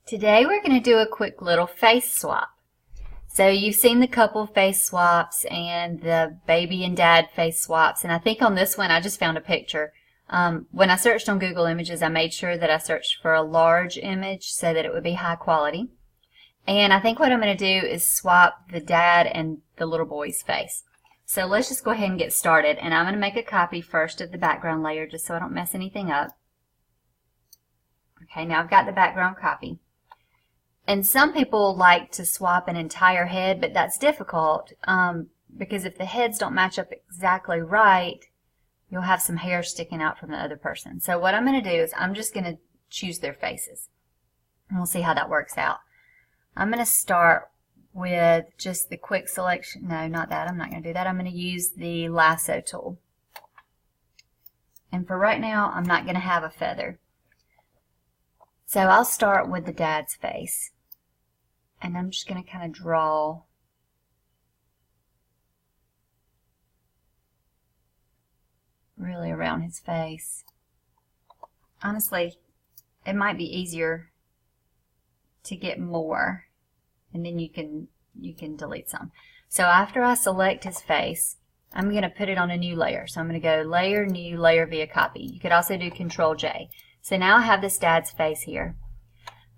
Today we're going to do a quick little face swap. So you've seen the couple face swaps and the baby and dad face swaps, and I think on this one I just found a picture. When I searched on Google Images, I made sure that I searched for a large image so that it would be high quality. And I think what I'm going to do is swap the dad and the little boy's face. So let's just go ahead and get started, and I'm going to make a copy first of the background layer just so I don't mess anything up. Okay, now I've got the background copy. And some people like to swap an entire head, but that's difficult because if the heads don't match up exactly right, you'll have some hair sticking out from the other person. So what I'm going to do is I'm just going to choose their faces. And we'll see how that works out. I'm going to start with just the quick selection. No, not that. I'm not going to do that. I'm going to use the lasso tool. And for right now, I'm not going to have a feather. So I'll start with the dad's face. And I'm just going to kind of draw really around his face. Honestly, it might be easier to get more, and then you can delete some. So after I select his face, I'm going to put it on a new layer. So I'm going to go Layer, New, Layer via Copy. You could also do Control-J. So now I have this dad's face here.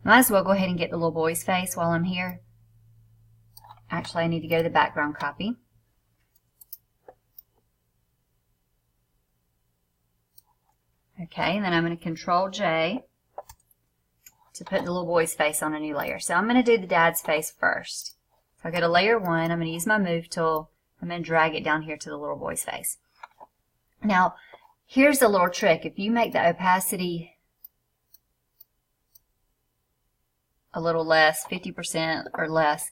Might as well go ahead and get the little boy's face while I'm here. Actually, I need to go to the background copy. Okay, and then I'm going to Control-J to put the little boy's face on a new layer. So I'm going to do the dad's face first. So I go to Layer 1, I'm going to use my Move tool, I'm going to drag it down here to the little boy's face. Now, here's a little trick. If you make the opacity a little less, 50% or less,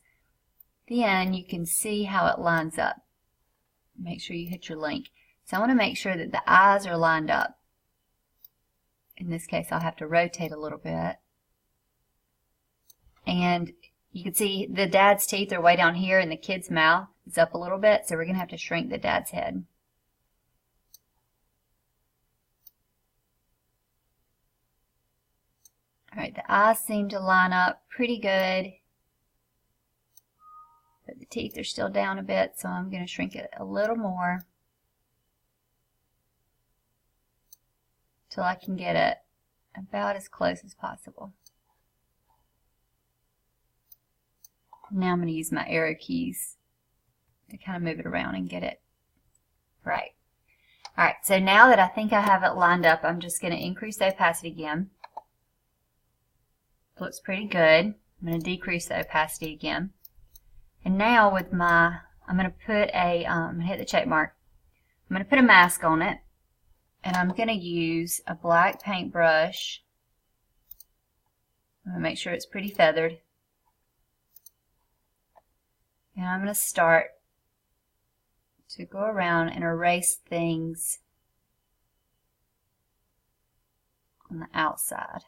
then you can see how it lines up. Make sure you hit your link. So I want to make sure that the eyes are lined up. In this case, I'll have to rotate a little bit. And you can see the dad's teeth are way down here and the kid's mouth is up a little bit, so we're going to have to shrink the dad's head. Alright, the eyes seem to line up pretty good, but the teeth are still down a bit, so I'm going to shrink it a little more till I can get it about as close as possible. Now I'm going to use my arrow keys to kind of move it around and get it right. Alright, so now that I think I have it lined up, I'm just going to increase the opacity again. Looks pretty good. I'm going to decrease the opacity again. And now with my, I'm going to put a, I'm going to hit the check mark. I'm going to put a mask on it. And I'm going to use a black paintbrush. I'm going to make sure it's pretty feathered. And I'm going to start to go around and erase things on the outside.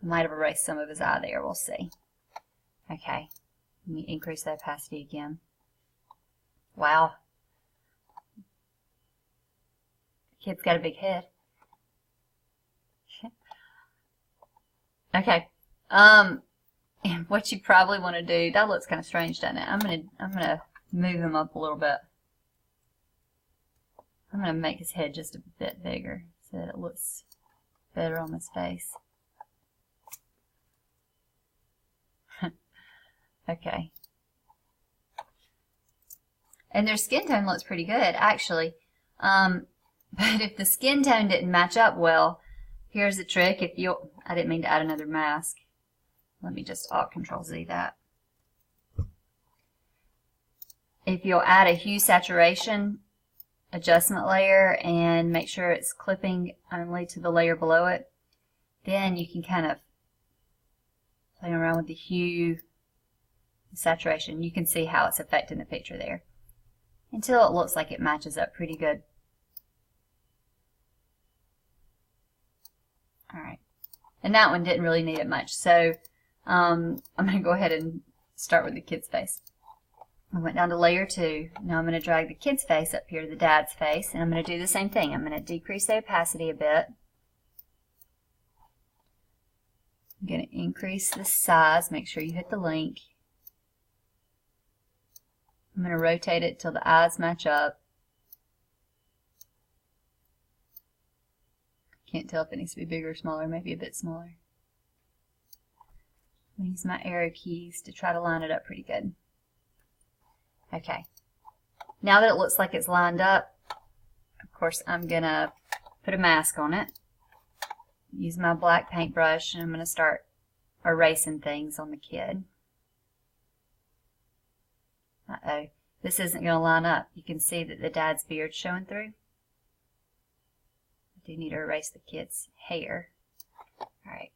I might have erased some of his eye there, we'll see. Okay, let me increase the opacity again. Wow. The kid's got a big head. Okay. And what you probably want to do, that looks kind of strange, doesn't it? I'm gonna move him up a little bit. I'm gonna make his head just a bit bigger so that it looks better on his face. Okay. And their skin tone looks pretty good, actually. But if the skin tone didn't match up well, here's the trick. If you, I didn't mean to add another mask. Let me just Alt-Control-Z that. If you'll add a HueSaturation adjustment layer and make sure it's clipping only to the layer below it, then you can kind of play around with the hue saturation. You can see how it's affecting the picture there until it looks like it matches up pretty good. Alright, and that one didn't really need it much, so I'm going to go ahead and start with the kid's face. I went down to layer 2. Now I'm going to drag the kid's face up here to the dad's face, and I'm going to do the same thing. I'm going to decrease the opacity a bit. I'm going to increase the size. Make sure you hit the link. I'm going to rotate it till the eyes match up. Can't tell if it needs to be bigger or smaller, maybe a bit smaller. I'm going to use my arrow keys to try to line it up pretty good. Okay. Now that it looks like it's lined up, of course I'm going to put a mask on it. Use my black paintbrush and I'm going to start erasing things on the kid. Uh-oh. This isn't going to line up. You can see that the dad's beard's showing through. I do need to erase the kid's hair. Alright.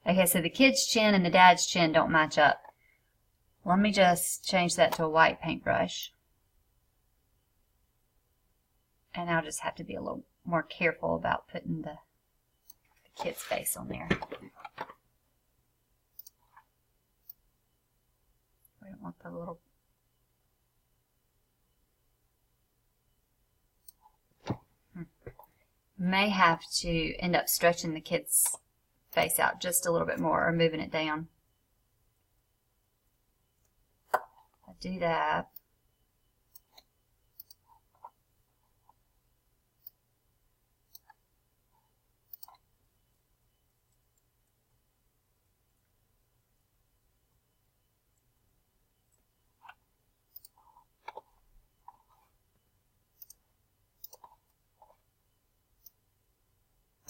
Okay, so the kid's chin and the dad's chin don't match up. Let me just change that to a white paintbrush. And I'll just have to be a little more careful about putting the kid's face on there. We don't want the little... May have to end up stretching the kid's face out just a little bit more or moving it down. I'll do that.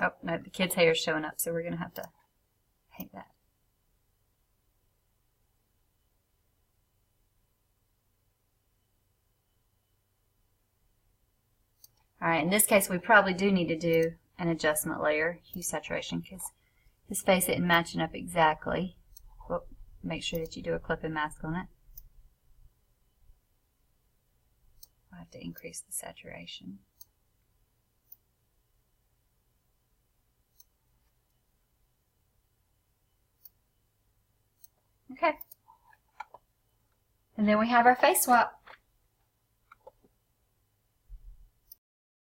Oh, no, the kid's hair is showing up, so we're going to have to paint that. Alright, in this case we probably do need to do an adjustment layer, HueSaturation, because his face isn't matching up exactly. Well, make sure that you do a clip and mask on it. I'll have to increase the saturation. Okay. And then we have our face swap.